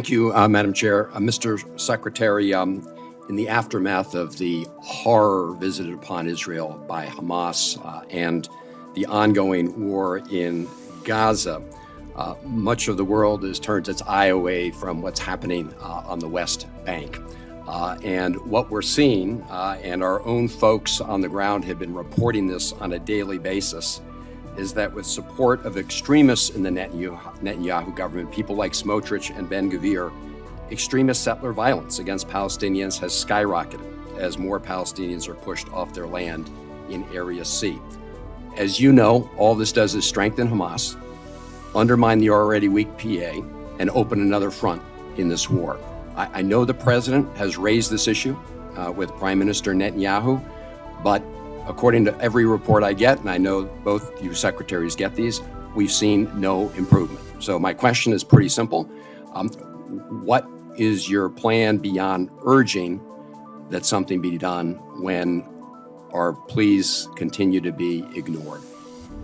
Thank you, Madam Chair. Mr. Secretary, in the aftermath of the horror visited upon Israel by Hamas and the ongoing war in Gaza, much of the world has turned its eye away from what's happening on the West Bank. And what we're seeing, and our own folks on the ground have been reporting this on a daily basis, is that with support of extremists in the Netanyahu government, people like Smotrich and Ben-Gvir, extremist settler violence against Palestinians has skyrocketed as more Palestinians are pushed off their land in Area C. As you know, all this does is strengthen Hamas, undermine the already weak PA, and open another front in this war. I know the president has raised this issue with Prime Minister Netanyahu, but according to every report I get, and I know both you secretaries get these, we've seen no improvement. So my question is pretty simple. What is your plan beyond urging that something be done when our pleas continue to be ignored?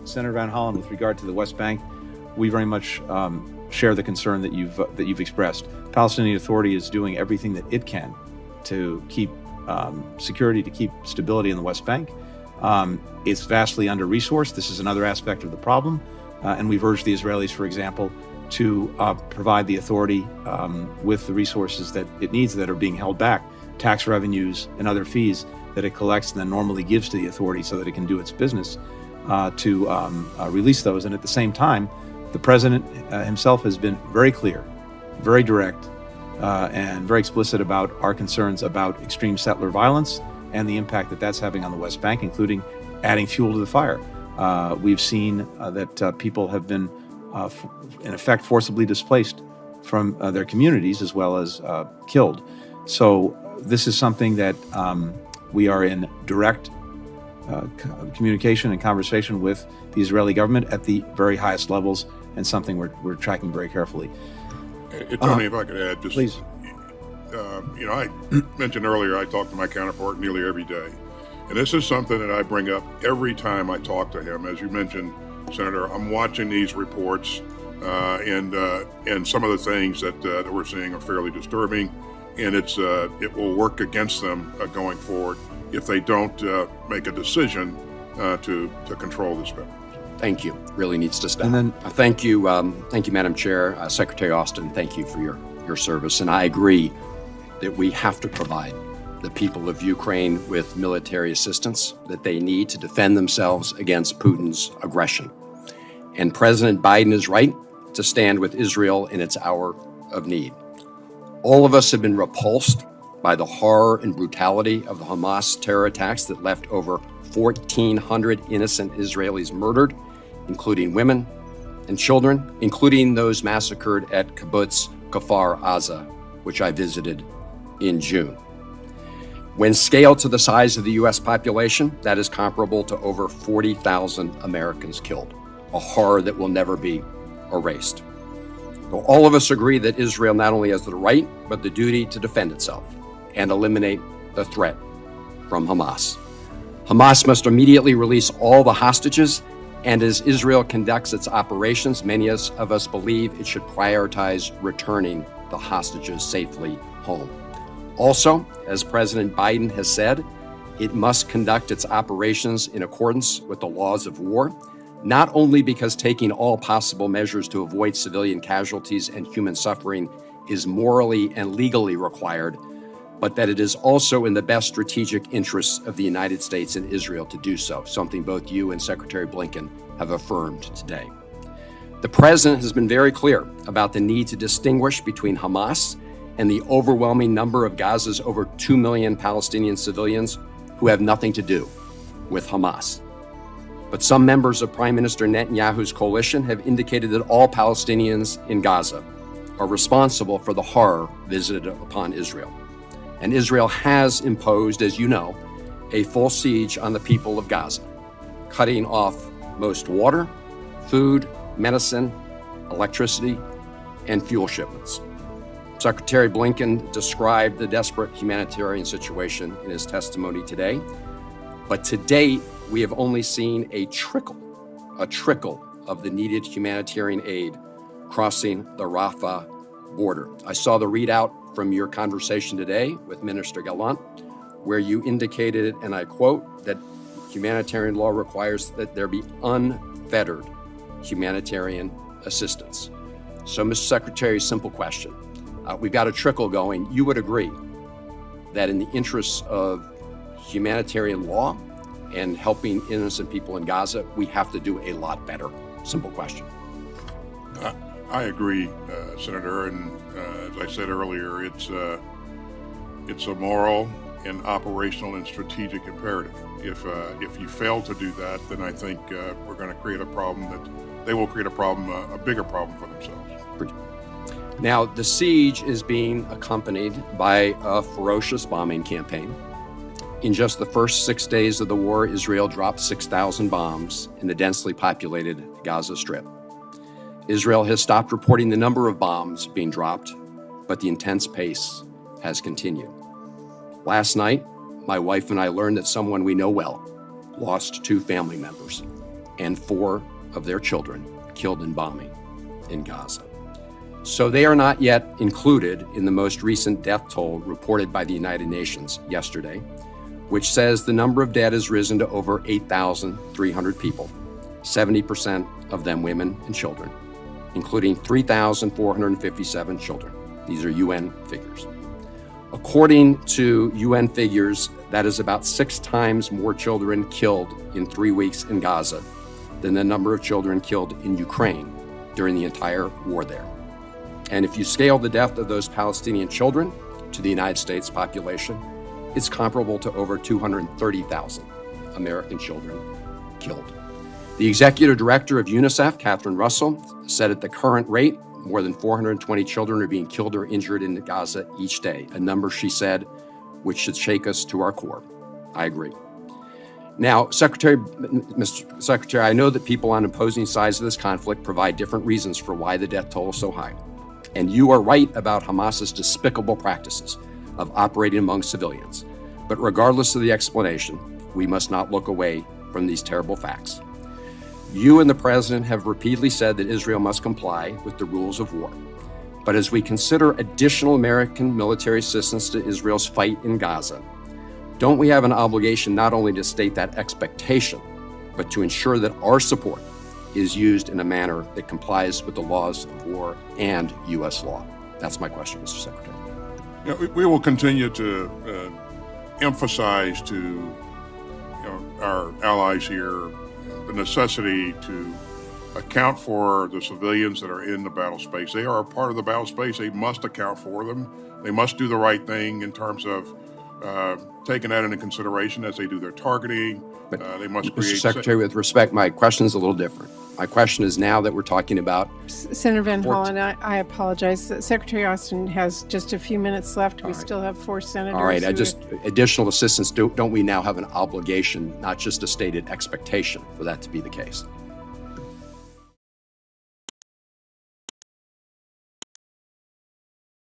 Senator Van Hollen, with regard to the West Bank, we very much share the concern that you've expressed. Palestinian Authority is doing everything that it can to keep security, to keep stability in the West Bank. It's vastly under-resourced. This is another aspect of the problem. And we've urged the Israelis, for example, to provide the authority with the resources that it needs that are being held back, tax revenues and other fees that it collects and then normally gives to the authority so that it can do its business, to release those. And at the same time, the president himself has been very clear, very direct, and very explicit about our concerns about extreme settler violence and the impact that that's having on the West Bank, including adding fuel to the fire. We've seen that people have been, in effect, forcibly displaced from their communities as well as killed. So this is something that we are in direct communication and conversation with the Israeli government at the very highest levels, and something we're tracking very carefully. Tony, if I could add, just please. I mentioned earlier I talk to my counterpart nearly every day, and this is something that I bring up every time I talk to him. As you mentioned, Senator, I'm watching these reports, and some of the things that we're seeing are fairly disturbing, and it will work against them going forward if they don't make a decision to control this better. Thank you. Really needs to stop. And then, thank you, Madam Chair. Secretary Austin, thank you for your service. And I agree that we have to provide the people of Ukraine with military assistance that they need to defend themselves against Putin's aggression. And President Biden is right to stand with Israel in its hour of need. All of us have been repulsed by the horror and brutality of the Hamas terror attacks that left over 1,400 innocent Israelis murdered, including women and children, including those massacred at Kibbutz Kfar Aza, which I visited in June. When scaled to the size of the U.S. population, that is comparable to over 40,000 Americans killed, a horror that will never be erased. So all of us agree that Israel not only has the right, but the duty to defend itself and eliminate the threat from Hamas. Hamas must immediately release all the hostages, and as Israel conducts its operations, many of us believe it should prioritize returning the hostages safely home. Also, as President Biden has said, it must conduct its operations in accordance with the laws of war, not only because taking all possible measures to avoid civilian casualties and human suffering is morally and legally required, but that it is also in the best strategic interests of the United States and Israel to do so, something both you and Secretary Blinken have affirmed today. The president has been very clear about the need to distinguish between Hamas and the overwhelming number of Gaza's over 2 million Palestinian civilians who have nothing to do with Hamas. But some members of Prime Minister Netanyahu's coalition have indicated that all Palestinians in Gaza are responsible for the horror visited upon Israel. And Israel has imposed, as you know, a full siege on the people of Gaza, cutting off most water, food, medicine, electricity, and fuel shipments. Secretary Blinken described the desperate humanitarian situation in his testimony today, but to date, we have only seen a trickle of the needed humanitarian aid crossing the Rafah border. I saw the readout from your conversation today with Minister Gallant, where you indicated, and I quote, that humanitarian law requires that there be unfettered humanitarian assistance. So, Mr. Secretary, simple question. We've got a trickle going. You would agree that in the interests of humanitarian law and helping innocent people in Gaza, we have to do a lot better? Simple question. I agree, Senator, and as I said earlier, it's a moral and operational and strategic imperative. If you fail to do that, then I think we're going to create a problem that they will create a bigger problem for themselves. Now, the siege is being accompanied by a ferocious bombing campaign. In just the first 6 days of the war, Israel dropped 6,000 bombs in the densely populated Gaza Strip. Israel has stopped reporting the number of bombs being dropped, but the intense pace has continued. Last night, my wife and I learned that someone we know well lost 2 family members and 4 of their children killed in bombing in Gaza. So they are not yet included in the most recent death toll reported by the United Nations yesterday, which says the number of dead has risen to over 8,300 people, 70% of them women and children, including 3,457 children. These are UN figures. According to UN figures, that is about 6 times more children killed in 3 weeks in Gaza than the number of children killed in Ukraine during the entire war there. And if you scale the death of those Palestinian children to the United States population, it's comparable to over 230,000 American children killed. The executive director of UNICEF, Catherine Russell, said at the current rate, more than 420 children are being killed or injured in Gaza each day, a number, she said, which should shake us to our core. I agree. Now, Mr. Secretary, I know that people on opposing sides of this conflict provide different reasons for why the death toll is so high. And you are right about Hamas's despicable practices of operating among civilians. But regardless of the explanation, we must not look away from these terrible facts. You and the president have repeatedly said that Israel must comply with the rules of war. But as we consider additional American military assistance to Israel's fight in Gaza, don't we have an obligation not only to state that expectation, but to ensure that our support is used in a manner that complies with the laws of war and U.S. law? That's my question, Mr. Secretary. Yeah, we will continue to emphasize to our allies here the necessity to account for the civilians that are in the battle space. They are a part of the battle space. They must account for them. They must do the right thing in terms of taking that into consideration as they do their targeting. They must create... Mr. Secretary, with respect, my question is a little different. My question is, now that we're talking about... Senator Van Hollen, I apologize. Secretary Austin has just a few minutes left. We still have 4 senators. All right, additional assistance, don't we now have an obligation, not just a stated expectation, for that to be the case?